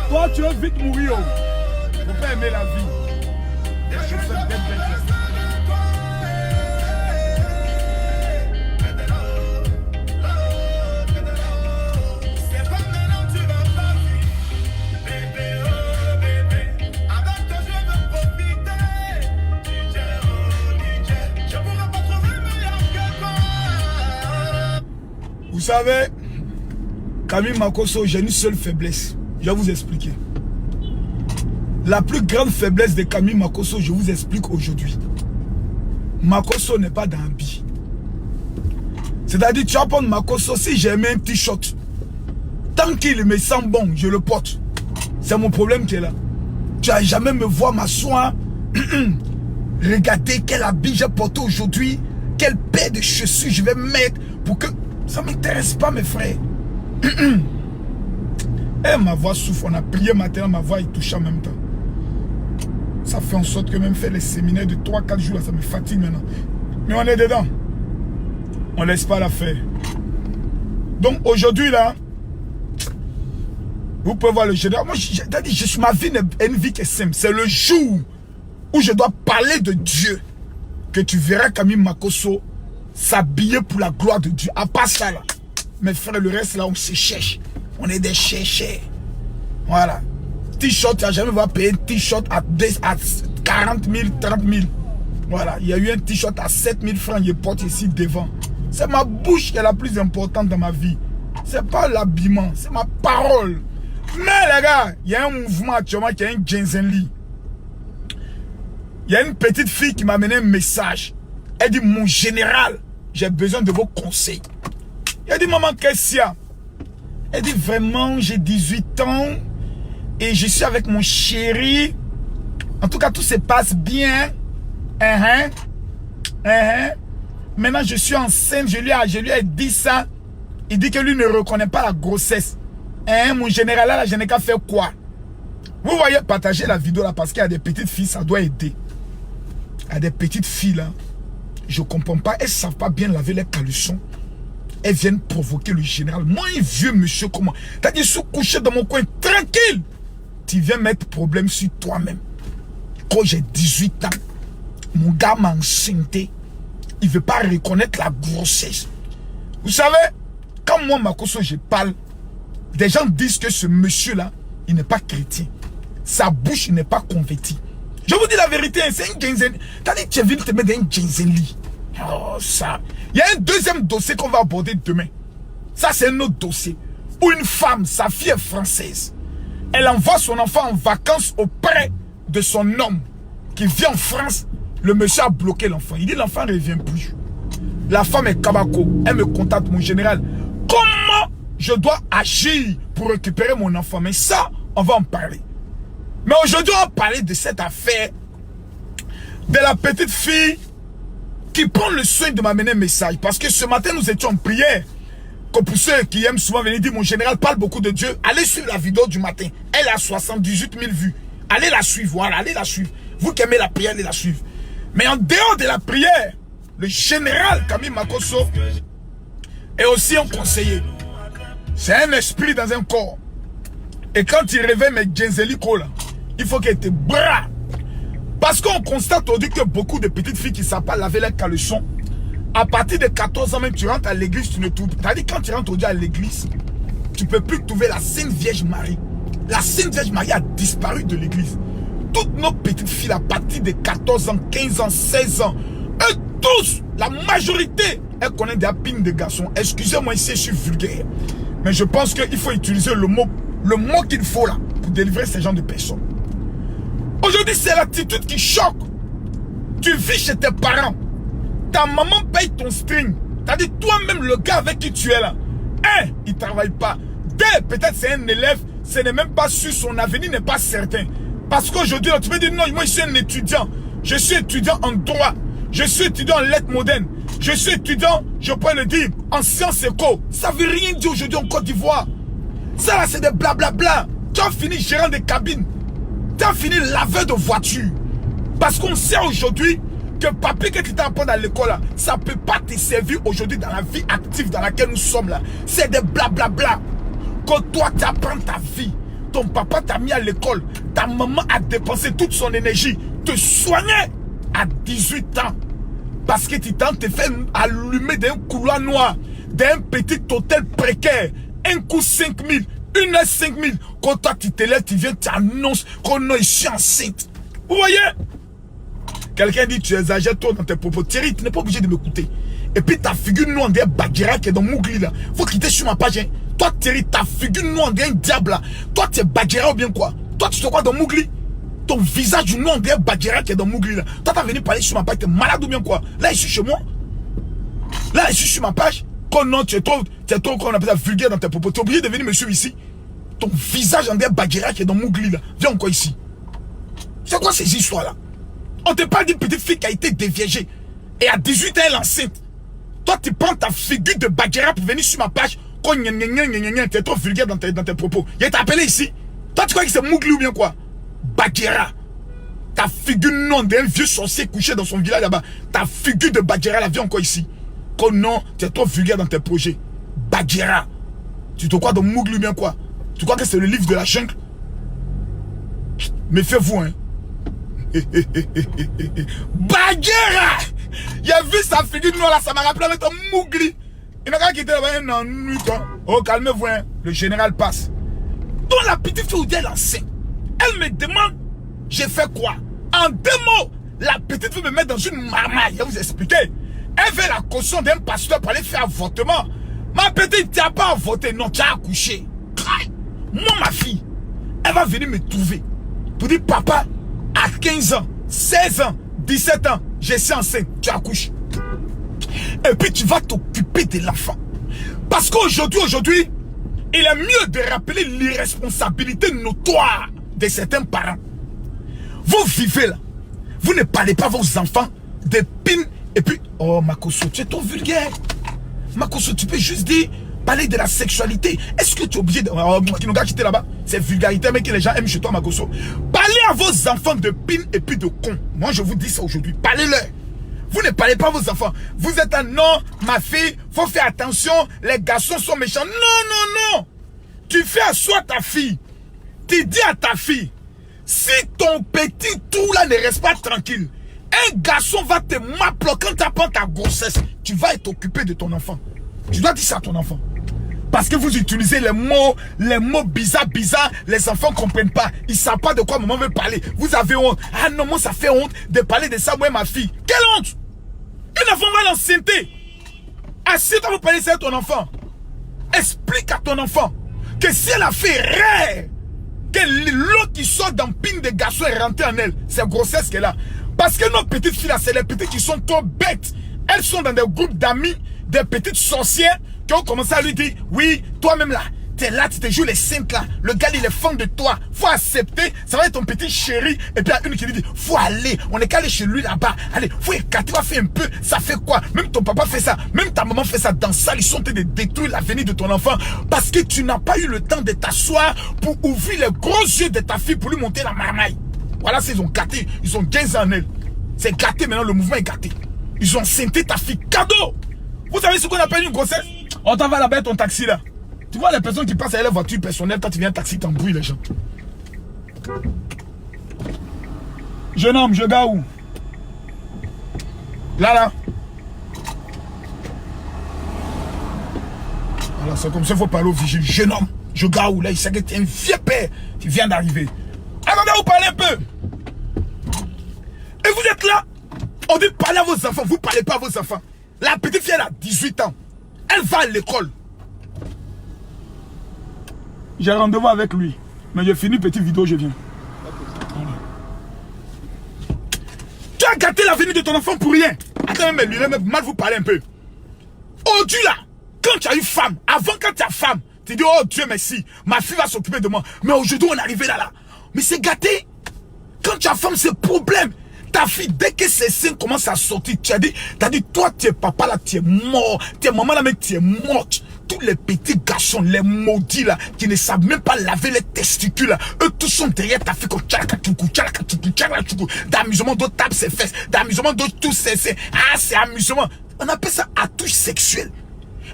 Toi, tu veux vite mourir. Faut pas aimer la vie. Je fais bien. Vous savez, Camille Makosso, j'ai une seule faiblesse. Je vais vous expliquer. La plus grande faiblesse de Camille Makosso, je vous explique aujourd'hui. Makosso n'est pas d'ambi. C'est-à-dire, tu vas prendre Makosso, si j'ai mis un t-shirt, tant qu'il me sent bon, je le porte. C'est mon problème qui est là. Tu vas jamais me voir m'asseoir, regarder quel habit j'ai porté aujourd'hui, quelle paire de chaussures je vais mettre pour que... Ça ne m'intéresse pas, mes frères. Et ma voix souffre. On a prié matin, ma voix est touchée en même temps. Ça fait en sorte que même faire les séminaires de 3-4 jours, là, ça me fatigue maintenant. Mais on est dedans. On ne laisse pas la faire. Donc aujourd'hui, là, vous pouvez voir le général. Moi, ma vie est une vie qui est simple. C'est le jour où je dois parler de Dieu que tu verras Camille Makosso s'habiller pour la gloire de Dieu. À part ça, là, mes frères, le reste, là, on se cherche. On est des chercheurs. Voilà. T-shirt, tu n'as jamais va payer un t-shirt à 40 000, 30 000. Voilà. Il y a eu un t-shirt à 7 000 francs, je porte ici devant. C'est ma bouche qui est la plus importante dans ma vie. C'est pas l'habillement, c'est ma parole. Mais les gars, il y a un mouvement actuellement qui est un Jensen. Il y a une petite fille qui m'a amené un message. Elle dit, mon général, j'ai besoin de vos conseils. Elle dit, maman, qu'est-ce qu'il y a? Elle dit, vraiment, j'ai 18 ans et je suis avec mon chéri. En tout cas, tout se passe bien. Maintenant, je suis enceinte, je lui ai dit ça. Il dit que lui ne reconnaît pas la grossesse. Mon général, là, je n'ai qu'à faire quoi? Vous voyez, partagez la vidéo là parce qu'il y a des petites filles, ça doit aider. Il y a des petites filles là. Je ne comprends pas, elles ne savent pas bien laver les caleçons. Elles viennent provoquer le général. Moi, un vieux monsieur, comment? T'as dit, sous couché dans mon coin, tranquille. Tu viens mettre problème sur toi-même. Quand j'ai 18 ans, mon gars m'a enceinté. Il ne veut pas reconnaître la grossesse. Vous savez, quand moi, Makosso, je parle, des gens disent que ce monsieur-là, il n'est pas chrétien. Sa bouche n'est pas convertie. Je vous dis la vérité, c'est un Jensen. T'as dit, tu viens te mettre dans un Jensenli. Oh, ça. Il y a un deuxième dossier qu'on va aborder demain. Ça, c'est un autre dossier. Où une femme, sa fille est française. Elle envoie son enfant en vacances auprès de son homme qui vit en France. Le monsieur a bloqué l'enfant. Il dit, l'enfant ne revient plus. La femme est Kabako. Elle me contacte, mon général. Comment je dois agir pour récupérer mon enfant? Mais ça, on va en parler. Mais aujourd'hui, on va parler de cette affaire de la petite fille qui prend le soin de m'amener un message. Parce que ce matin, nous étions en prière. Comme pour ceux qui aiment souvent venir dire, mon général parle beaucoup de Dieu. Allez suivre la vidéo du matin. Elle a 78 000 vues. Allez la suivre, voilà, allez la suivre. Vous qui aimez la prière, allez la suivre. Mais en dehors de la prière, le général Camille Makosso est aussi un conseiller. C'est un esprit dans un corps. Et quand il réveille mes Jenseliko là, il faut qu'elle te bras. Parce qu'on constate aujourd'hui que beaucoup de petites filles qui ne savent pas laver les caleçons, à partir de 14 ans même, tu rentres à l'église, tu ne trouves pas. C'est-à-dire quand tu rentres aujourd'hui à l'église, tu ne peux plus trouver la Sainte Vierge Marie. La Sainte Vierge Marie a disparu de l'église. Toutes nos petites filles à partir de 14 ans, 15 ans, 16 ans, eux tous, la majorité, elles connaissent des apines de garçons. Excusez-moi ici, je suis vulgaire. Mais je pense qu'il faut utiliser le mot qu'il faut là pour délivrer ces gens de personnes. Aujourd'hui, c'est l'attitude qui choque. Tu vis chez tes parents. Ta maman paye ton string. T'as dit toi-même le gars avec qui tu es là. Un, il ne travaille pas. Deux, peut-être c'est un élève. Ce n'est même pas sûr, son avenir n'est pas certain. Parce qu'aujourd'hui, tu peux dire non, moi je suis un étudiant. Je suis étudiant en droit. Je suis étudiant en lettres modernes. Je suis étudiant, je peux le dire, en sciences éco. Ça ne veut rien dire aujourd'hui en Côte d'Ivoire. Ça là, c'est des blablabla. Tu as fini gérant des cabines. Tu as fini laveur de voitures. Parce qu'on sait aujourd'hui que papier que tu t'apprends à l'école là, ça ne peut pas te servir aujourd'hui dans la vie active dans laquelle nous sommes là. C'est des blablabla. Quand toi tu apprends ta vie, ton papa t'a mis à l'école, ta maman a dépensé toute son énergie, te soignait à 18 ans. Parce que tu t'en te fait allumer d'un couloir noir, d'un petit hôtel précaire, un coup 5 000, une heure 5 000. Quand toi tu te lèves, tu viens, tu annonces qu'on je suis enceinte. Vous voyez? Quelqu'un dit tu exagères trop dans tes propos. Thierry, tu n'es pas obligé de m'écouter. Et puis ta figure noire de Bagira qui est dans Mougli là. Faut quitter sur ma page. Hein. Toi Thierry, ta figure noire d'un diable là. Toi tu es Bagira ou bien quoi? Toi tu te crois dans Mougli? Ton visage noir de Bagira qui est dans Mougli là. Toi t'as venu parler sur ma page, t'es malade ou bien quoi? Là je suis chez moi. Là je suis sur ma page. Quand non, tu es trop qu'on appelle ça vulgaire dans tes propos. Tu es obligé de venir me suivre ici. Ton visage en Bagira qui est dans Mougli là. Viens encore ici. C'est quoi ces histoires là? On te parle d'une petite fille qui a été déviégée. Et à 18 ans, elle est enceinte. Toi, tu prends ta figure de Bagira pour venir sur ma page. Tu es trop vulgaire dans tes propos. Il t'a appelé ici. Toi, tu crois que c'est Mougli ou bien quoi? Bagira. Ta figure non d'un vieux sorcier couché dans son village là-bas. Ta figure de Bagira, la vient encore ici. Quand non, tu es trop vulgaire dans tes projets. Bagira. Tu te crois dans Mougli ou bien quoi? Tu crois que c'est le livre de la jungle? Méfiez-vous, hein. Bagira! Il a vu sa figure noire là, ça m'a rappelé avec un Mougli. Il n'a qu'à quitter là-bas un nuit. Oh, calmez-vous, hein. Le général passe. Donc la petite fille elle est enceinte. Elle me demande, j'ai fait quoi? En 2 mots, la petite fille me met dans une marmaille. Je vais vous expliquer. Elle veut la caution d'un pasteur pour aller faire avortement. Ma petite, tu n'as pas avorté, non, tu as accouché. Moi, ma fille, elle va venir me trouver pour dire, papa, à 15 ans, 16 ans, 17 ans, je suis enceinte, tu accouches. Et puis tu vas t'occuper de l'enfant. Parce qu'aujourd'hui, il est mieux de rappeler l'irresponsabilité notoire de certains parents. Vous vivez là, vous ne parlez pas à vos enfants des pins et puis, oh Makosso, tu es trop vulgaire. Makosso, tu peux juste dire, parler de la sexualité. Est-ce que tu es obligé de... Oh, Kinoga qui était là-bas, c'est vulgarité, mais que les gens aiment chez toi, Makosso. Parlez à vos enfants de pin et puis de con. Moi, je vous dis ça aujourd'hui. Parlez-leur. Vous ne parlez pas à vos enfants. Vous êtes un non, ma fille, faut faire attention, les garçons sont méchants. Non, non, non. Tu fais asseoir ta fille. Tu dis à ta fille, si ton petit tout là ne reste pas tranquille, un garçon va te m'appeler quand tu apprends ta grossesse. Tu vas être occupé de ton enfant. Tu dois dire ça à ton enfant. Parce que vous utilisez les mots bizarres, les enfants ne comprennent pas. Ils ne savent pas de quoi maman veut parler. Vous avez honte. Ah non, moi ça fait honte de parler de ça, moi et ma fille. Quelle honte? Une enfant va l'enceinte. Assieds-toi pour parler ça à ton enfant. Explique à ton enfant que si elle a fait rare, que l'eau qui sort dans pin de garçon est rentrée en elle, c'est grossesse qu'elle a. Parce que nos petites filles là, c'est les petites qui sont trop bêtes. Elles sont dans des groupes d'amis, des petites sorcières qui ont commencé à lui dire, oui, toi-même là, t'es là, tu te joues les saintes là. Le gars, il est fan de toi. Faut accepter, ça va être ton petit chéri. Et puis il y a une qui lui dit, faut aller, on est qu'à aller chez lui là-bas. Allez, faut écarter, va faire un peu. Ça fait quoi? Même ton papa fait ça, même ta maman fait ça. Dans ça, ils sont en train de détruire l'avenir de ton enfant. Parce que tu n'as pas eu le temps de t'asseoir pour ouvrir les gros yeux de ta fille pour lui monter la marmaille. Voilà, ils ont gâté, ils ont 15 ans en elle. C'est gâté maintenant, le mouvement est gâté. Ils ont scenté ta fille. Cadeau! Vous savez ce qu'on appelle une grossesse? On t'en va là-bas ton taxi là. Tu vois les personnes qui passent à la voiture personnelle, quand tu viens taxi, t'embrouilles les gens. Jeune homme, je gars où? Là. Voilà, c'est comme ça qu'il faut parler au vigile. Jeune homme, je gars où? Là, il sait que tu es un vieux père qui vient d'arriver. Attendez, vous parlez un peu. Et vous êtes là. On dit parler à vos enfants. Vous ne parlez pas à vos enfants. La petite fille, elle a 18 ans. Elle va à l'école. J'ai rendez-vous avec lui. Mais j'ai fini petite vidéo, je viens. Voilà. as gâté l'avenir de ton enfant pour rien. Attends, mais lui, mal vous parler un peu. Aujourd'hui là, quand tu as eu femme, avant quand tu as femme, tu dis, oh Dieu merci, ma fille va s'occuper de moi. Mais aujourd'hui, on est arrivé là. Mais c'est gâté. Quand tu as femme, c'est problème. Ta fille, dès que ses seins commencent à sortir, tu as dit, toi, tu es papa là, tu es mort. Tu es maman là, mais tu es morte. Tous les petits garçons, les maudits là, qui ne savent même pas laver les testicules là, eux tous sont derrière ta fille comme d'amusement, d'autres tapent ses fesses, d'amusement, d'autres tous ses seins. Ah, c'est amusement. On appelle ça à touche sexuelle.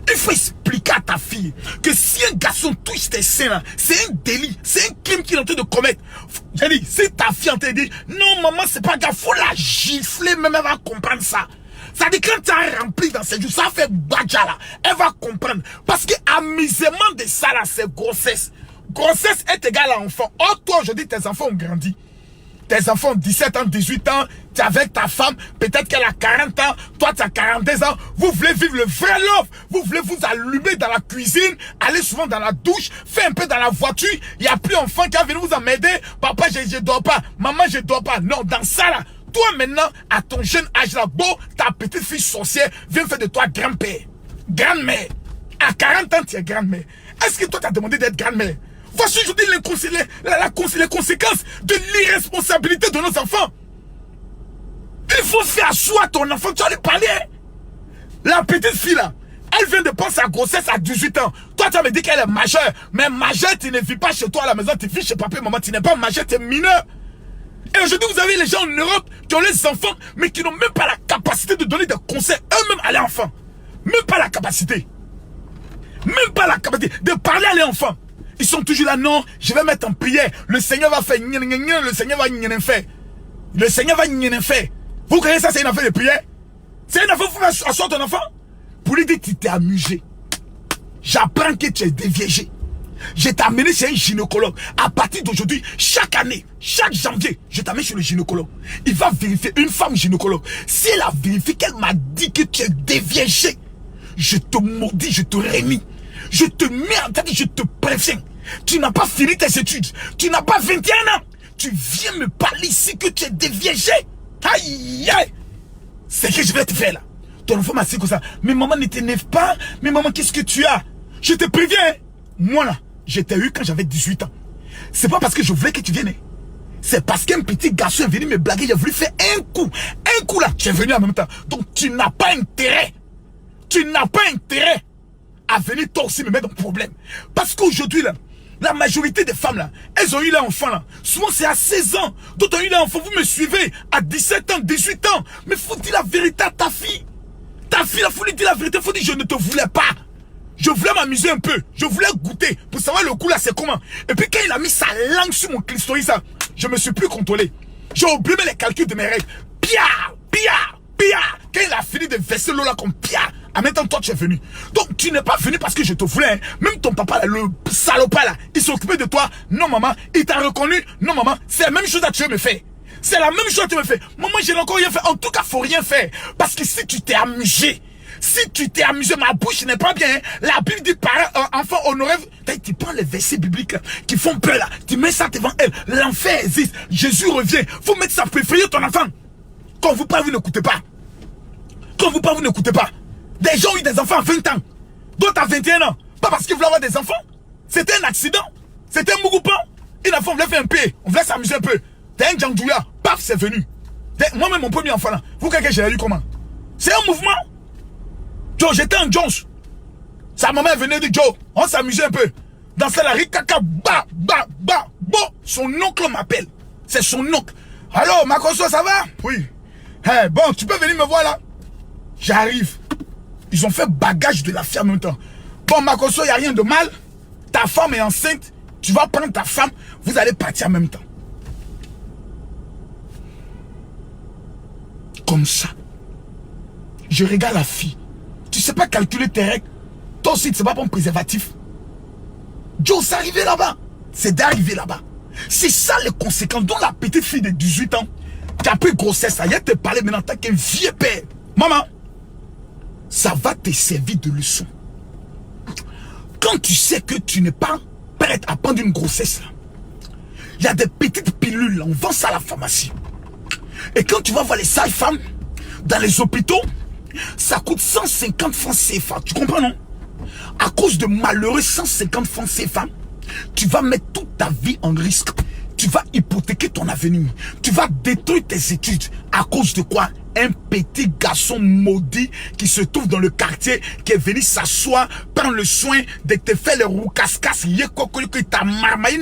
Il faut expliquer à ta fille que si un garçon touche tes seins là, c'est un délit, c'est un crime qu'il est en train de commettre. J'ai dit, si ta fille en train de dire, non maman c'est pas grave, faut la gifler, même elle va comprendre ça. Ça dit quand tu as rempli dans ses jours, ça fait badja là, elle va comprendre. Parce que amusement de ça là, c'est grossesse. Grossesse est égale à enfant. Or toi aujourd'hui tes enfants ont grandi. Tes enfants ont 17 ans, 18 ans, tu es avec ta femme, peut-être qu'elle a 40 ans, toi tu as 42 ans, vous voulez vivre le vrai love, vous voulez vous allumer dans la cuisine, aller souvent dans la douche, faire un peu dans la voiture, il n'y a plus enfant qui va venir vous emmerder, papa je dors pas, maman je dors pas, non dans ça là, toi maintenant à ton jeune âge là, bon, ta petite fille sorcière vient faire de toi grand-père, grand-mère, à 40 ans tu es grand-mère, est-ce que toi tu as demandé d'être grand-mère? Voici aujourd'hui les conséquences de l'irresponsabilité de nos enfants. Il faut faire asseoir à ton enfant, tu vas lui parler. La petite fille là, elle vient de prendre sa grossesse à 18 ans. Toi tu vas me dire qu'elle est majeure. Mais majeure, tu ne vis pas chez toi à la maison, tu vis chez papa et maman, tu n'es pas majeure, tu es mineur. Et aujourd'hui vous avez les gens en Europe qui ont les enfants, mais qui n'ont même pas la capacité de donner des conseils eux-mêmes à leurs enfants. Même pas la capacité. Même pas la capacité de parler à leurs enfants. Ils sont toujours là, non, je vais mettre en prière. Le Seigneur va faire, le Seigneur va faire. Le Seigneur va faire. Vous croyez ça, c'est une affaire de prière? C'est une affaire, il faut asseoir ton enfant. Pour lui dire que tu t'es amusé. J'apprends que tu es déviégé. Je t'ai amené chez un gynécologue. À partir d'aujourd'hui, chaque année, chaque janvier, je t'amène chez le gynécologue. Il va vérifier, une femme gynécologue. Si elle a vérifié qu'elle m'a dit que tu es déviégé, je te maudis, je te réunis. Je te mets en tête, je te préviens. Tu n'as pas fini tes études. Tu n'as pas 21 ans. Tu viens me parler ici que tu es déviégé. Aïe, aïe. C'est que je vais te faire là. Ton enfant m'a dit comme ça. Mais maman, ne t'énerve pas. Mais maman, qu'est-ce que tu as? Je te préviens. Moi là, je t'ai eu quand j'avais 18 ans. C'est pas parce que je voulais que tu viennes. C'est parce qu'un petit garçon est venu me blaguer. Il a voulu faire un coup. Un coup là, tu es venu en même temps. Donc tu n'as pas intérêt. Tu n'as pas intérêt à venir toi aussi me mettre en problème. Parce qu'aujourd'hui là, la majorité des femmes là, elles ont eu leur enfant là. Souvent c'est à 16 ans. D'autres ont eu leur enfant. Vous me suivez à 17 ans, 18 ans. Mais faut dire la vérité à ta fille. Ta fille là, faut lui dire la vérité. Faut dire je ne te voulais pas. Je voulais m'amuser un peu. Je voulais goûter pour savoir le goût là c'est comment. Et puis quand il a mis sa langue sur mon clitoris ça, je me suis plus contrôlé. J'ai oublié les calculs de mes règles. Pia, pia, pia. Quand il a fini de verser l'eau là comme pia. En même temps, toi, tu es venu. Donc, tu n'es pas venu parce que je te voulais. Hein. Même ton papa, là, le salopard, là, il s'est occupé de toi. Non, maman. Il t'a reconnu. Non, maman. C'est la même chose que tu veux me faire. C'est la même chose que tu me fais. Maman, je n'ai encore rien fait. En tout cas, faut rien faire. Parce que si tu t'es amusé, ma bouche n'est pas bien. Hein. La Bible dit, parents, enfants honorés. Tu prends les versets bibliques là, qui font peur, là. Tu mets ça devant elle. L'enfer existe. Jésus revient. Faut mettre ça, préférer ton enfant. Quand vous parlez, vous n'écoutez pas. Quand vous parlez, vous n'écoutez pas. Des gens ont eu des enfants à 20 ans. D'autres à 21 ans. Pas parce qu'ils voulaient avoir des enfants. C'était un accident. C'était un mougoupan. Une enfant, on voulait faire un peu. On voulait s'amuser un peu. T'es un Djandouya. Paf, c'est venu. Moi-même, mon premier enfant là. Vous croyez que j'ai eu comment? C'est un mouvement. Joe, j'étais en Jones. Sa maman venait de Joe. On s'amusait un peu. Dans la ricaka, bon. Son oncle m'appelle. C'est son oncle. Alors, Makoso, ça va? Oui. Hey, bon, tu peux venir me voir là? J'arrive. Ils ont fait bagage de la fille en même temps. Bon, Makoso, il n'y a rien de mal. Ta femme est enceinte. Tu vas prendre ta femme. Vous allez partir en même temps. Comme ça. Je regarde la fille. Tu ne sais pas calculer tes règles. Toi aussi, tu ne sais pas prendre préservatif. Joe, c'est arrivé là-bas. C'est d'arriver là-bas. C'est ça les conséquences. Donc la petite fille de 18 ans qui a pris grossesse, elle te parler maintenant en tant qu'un vieux père. Maman, ça va te servir de leçon. Quand tu sais que tu n'es pas prête à prendre une grossesse, il y a des petites pilules, là, on vend ça à la pharmacie. Et quand tu vas voir les sages-femmes dans les hôpitaux, ça coûte 150 francs CFA. Tu comprends, non? À cause de malheureux 150 francs CFA, tu vas mettre toute ta vie en risque. Tu vas hypothéquer ton avenir. Tu vas détruire tes études. À cause de quoi? Un petit garçon maudit qui se trouve dans le quartier, qui est venu s'asseoir, prendre le soin de te faire les roues casse-casse, ta marmaille,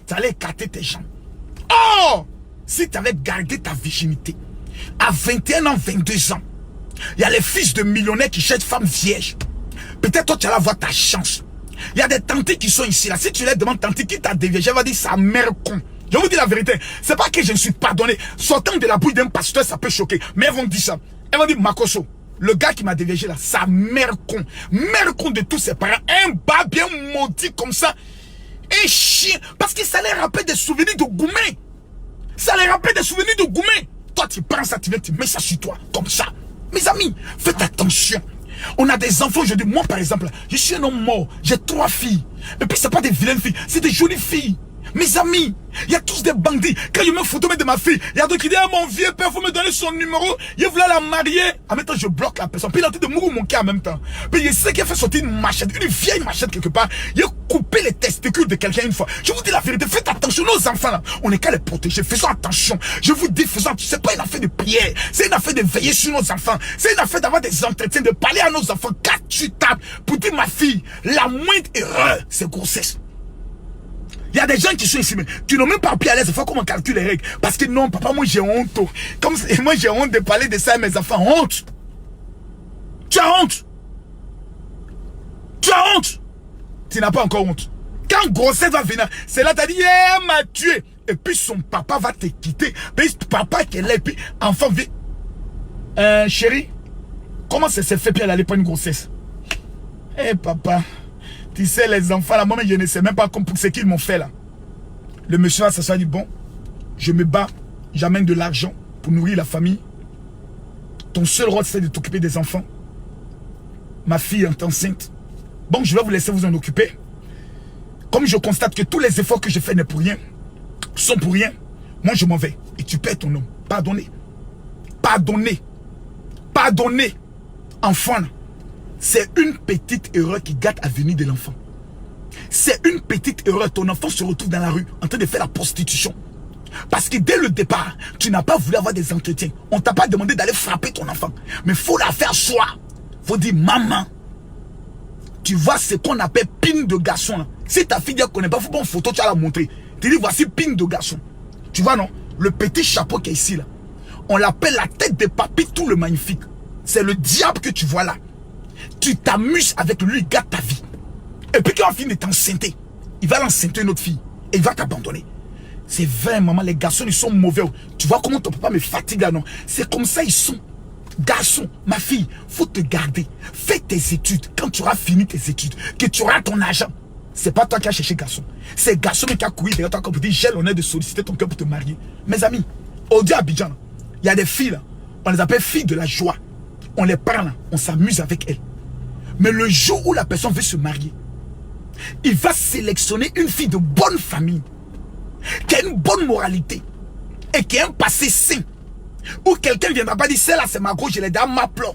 tu allais écarter tes jambes. Oh! Si tu avais gardé ta virginité, à 21 ans, 22 ans, il y a les fils de millionnaires qui cherchent femmes vierges. Peut-être toi, tu allais avoir ta chance. Il y a des tantes qui sont ici, là. Si tu les demandes, tante qui t'a dévié, elle va dire, sa mère con. Je vous dis la vérité. C'est pas que je ne suis pardonné. Sortant de la bouille d'un pasteur, ça peut choquer. Mais elles vont dire ça. Elles vont dire, Makoso, le gars qui m'a dévié là, sa mère con. Mère con de tous ses parents. Un bas bien maudit comme ça. Un chien. Parce que ça les rappelle des souvenirs de Goumé. Ça les rappelle des souvenirs de Goumé. Toi, tu prends ça, tu viens, tu mets ça sur toi. Comme ça. Mes amis, faites attention. On a des enfants aujourd'hui. Moi, par exemple, je suis un homme mort. J'ai 3 filles. Et puis, c'est pas des vilaines filles. C'est des jolies filles. Mes amis, il y a tous des bandits. Quand je me photo de ma fille, il y a d'autres qui disent, ah, mon vieux père, faut me donner son numéro. Je voulais la marier. En même temps, je bloque la personne. Puis il est en train de mourir mon cœur en même temps. Puis il sait qu'il a fait sortir une machette, une vieille machette quelque part. Il a coupé les testicules de quelqu'un une fois. Je vous dis la vérité, faites attention, nos enfants là. On n'est qu'à les protéger. Faisons attention. Je vous dis, faisons attention. C'est pas une affaire de prière. C'est une affaire de veiller sur nos enfants. C'est une affaire d'avoir des entretiens, de parler à nos enfants. Quand tu tapes pour dire, ma fille, la moindre erreur, c'est grossesse. Il y a des gens qui sont ici, mais tu n'as même pas appris à l'aise. Il faut qu'on calcule les règles. Parce que non, papa, moi j'ai honte. Comme moi j'ai honte de parler de ça à mes enfants. Honte. Tu as honte. Tu as honte. Tu n'as pas encore honte. Quand grossesse va venir, c'est là, tu as dit, elle m'a tué. Et puis son papa va te quitter. Puis papa qui est là, et puis enfant vient. Chérie, comment ça s'est fait puis elle allait pas une grossesse? Eh papa. Tu sais, les enfants, là, moi, je ne sais même pas pour ce qu'ils m'ont fait, là. Le monsieur va s'asseoir et dit, bon, je me bats, j'amène de l'argent pour nourrir la famille. Ton seul rôle, c'est de t'occuper des enfants. Ma fille est enceinte. Bon, je vais vous laisser vous en occuper. Comme je constate que tous les efforts que je fais n'est pour rien, sont pour rien, moi, je m'en vais. Et tu perds ton nom. Pardonnez. Pardonnez. Pardonnez. Enfant, là. C'est une petite erreur qui gâte l'avenir de l'enfant. C'est une petite erreur. Ton enfant se retrouve dans la rue en train de faire la prostitution. Parce que dès le départ, tu n'as pas voulu avoir des entretiens. On ne t'a pas demandé d'aller frapper ton enfant. Mais il faut la faire soi. Il faut dire, maman, tu vois ce qu'on appelle pine de garçon. Là. Si ta fille ne connaît pas, il faut prendre une photo, tu vas la montrer. Tu dis, voici pine de garçon. Tu vois, non? Le petit chapeau qui est ici, là. On l'appelle la tête de papy, tout le magnifique. C'est le diable que tu vois là. Tu t'amuses avec lui, il gâte ta vie. Et puis quand il va finir de t'enceinter, il va l'enceinter une autre fille. Et il va t'abandonner. C'est vrai, maman, les garçons, ils sont mauvais. Tu vois comment ton papa me fatigue là, non? C'est comme ça, ils sont. Garçon, ma fille, faut te garder. Fais tes études. Quand tu auras fini tes études, que tu auras ton argent. C'est pas toi qui as cherché garçon. C'est garçon qui a couru derrière toi pour dire, j'ai l'honneur de solliciter ton cœur pour te marier. Mes amis, au Dieu Abidjan, il y a des filles là. On les appelle filles de la joie. On les prend là, on s'amuse avec elles. Mais le jour où la personne veut se marier, il va sélectionner une fille de bonne famille, qui a une bonne moralité, et qui a un passé sain. Ou quelqu'un ne viendra pas dire, celle-là c'est ma gauche, je l'ai dit à ma plan.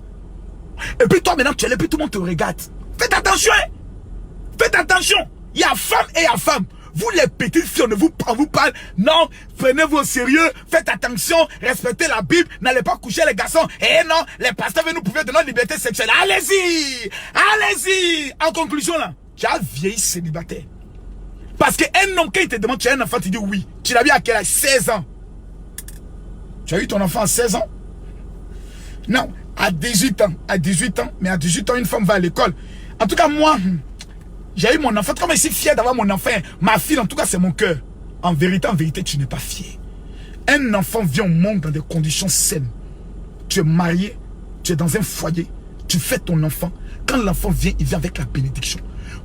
Et puis toi maintenant tu es là, et puis tout le monde te regarde. Faites attention, hein? Faites attention. Il y a femme et il y a femme. Vous les petites filles, on vous parle. Non, prenez-vous au sérieux, faites attention, respectez la Bible, n'allez pas coucher les garçons. Et non, les pasteurs veulent nous prouver de notre liberté sexuelle. Allez-y, allez-y. En conclusion là, tu as vieilli célibataire. Parce qu'un homme, quand il te demande, tu as un enfant, tu dis oui. Tu l'as vu à quel âge? 16 ans. Tu as eu ton enfant à 16 ans? Non, à 18 ans. À 18 ans, mais à 18 ans, une femme va à l'école. En tout cas, moi... j'ai eu mon enfant, comme je suis fier d'avoir mon enfant. Ma fille, en tout cas, c'est mon cœur. En vérité, tu n'es pas fier. Un enfant vient au monde dans des conditions saines. Tu es marié, tu es dans un foyer, tu fais ton enfant. Quand l'enfant vient, il vient avec la bénédiction.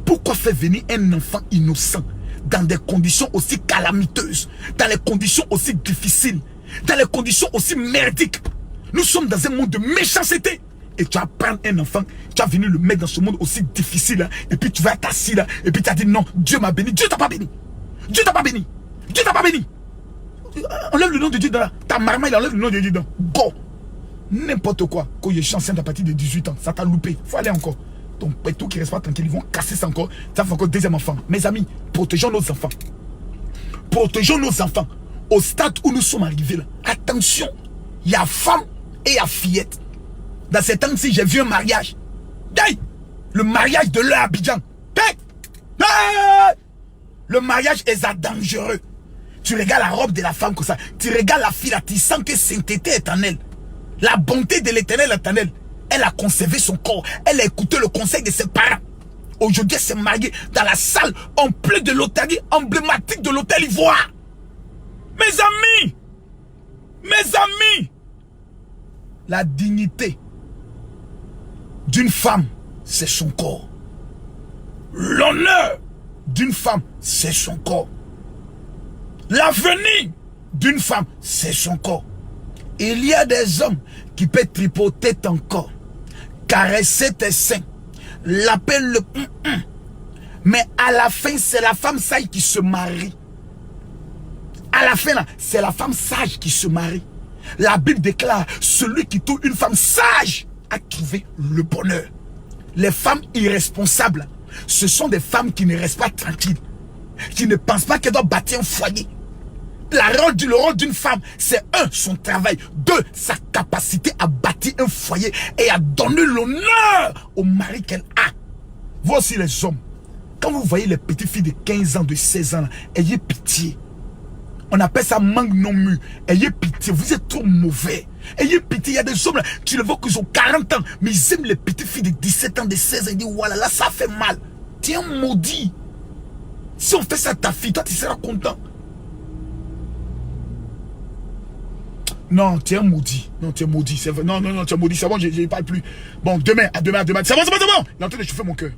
Pourquoi faire venir un enfant innocent dans des conditions aussi calamiteuses, dans les conditions aussi difficiles, dans les conditions aussi merdiques? Nous sommes dans un monde de méchanceté. Et tu vas prendre un enfant, tu vas venir le mettre dans ce monde aussi difficile là, et puis tu vas être assis là, et puis tu as dit non, Dieu m'a béni. Dieu t'a pas béni. Dieu t'a pas béni. Dieu t'a pas béni. Enlève le nom de Dieu dans là. ta maman, il enlève le nom de Dieu dedans. Go. N'importe quoi. Quand il est enceinte à partir de 18 ans, ça t'a loupé. Faut aller encore. Ton pétou qui reste pas tranquille, ils vont casser ça encore. Ça fait encore deuxième enfant. Mes amis, protégeons nos enfants. Protégeons nos enfants. Au stade où nous sommes arrivés là. Attention, il y a femme et il y a fillette. Dans ces temps-ci, j'ai vu un mariage. Hey, le mariage de leur Abidjan. Hey, hey, le mariage est dangereux. Tu regardes la robe de la femme comme ça. Tu regardes la fille là, tu sens que sainteté est en elle. La bonté de l'éternel est en elle. Elle a conservé son corps. Elle a écouté le conseil de ses parents. Aujourd'hui, elle s'est mariée dans la salle en plein de l'hôtellerie emblématique de l'hôtel Ivoire. Mes amis, la dignité d'une femme, c'est son corps. L'honneur d'une femme, c'est son corps. L'avenir d'une femme, c'est son corps. Il y a des hommes qui peuvent tripoter ton corps, caresser tes seins, l'appeler le mais à la fin, c'est la femme sage qui se marie. À la fin, c'est la femme sage qui se marie. La Bible déclare, celui qui trouve une femme sage a trouvé le bonheur. Les femmes irresponsables, ce sont des femmes qui ne restent pas tranquilles, qui ne pensent pas qu'elles doivent bâtir un foyer. Le rôle d'une femme, c'est un, son travail, deux, sa capacité à bâtir un foyer et à donner l'honneur au mari qu'elle a. Voici les hommes. Quand vous voyez les petites filles de 15 ans, de 16 ans, ayez pitié. On appelle ça manque non mu. Ayez pitié, vous êtes trop mauvais. Ayez pitié, il y a des hommes là, tu les vois qu'ils ont 40 ans, mais ils aiment les petites filles de 17 ans, de 16 ans. Ils disent, voilà, là, ça fait mal. Tu es un maudit. Si on fait ça à ta fille, toi, tu seras content. Non, tu es un maudit. Non, tu es maudit. Non, tu es maudit. C'est bon, je ne parle plus. Bon, demain, à demain. C'est bon. Il est en train de chauffer mon cœur.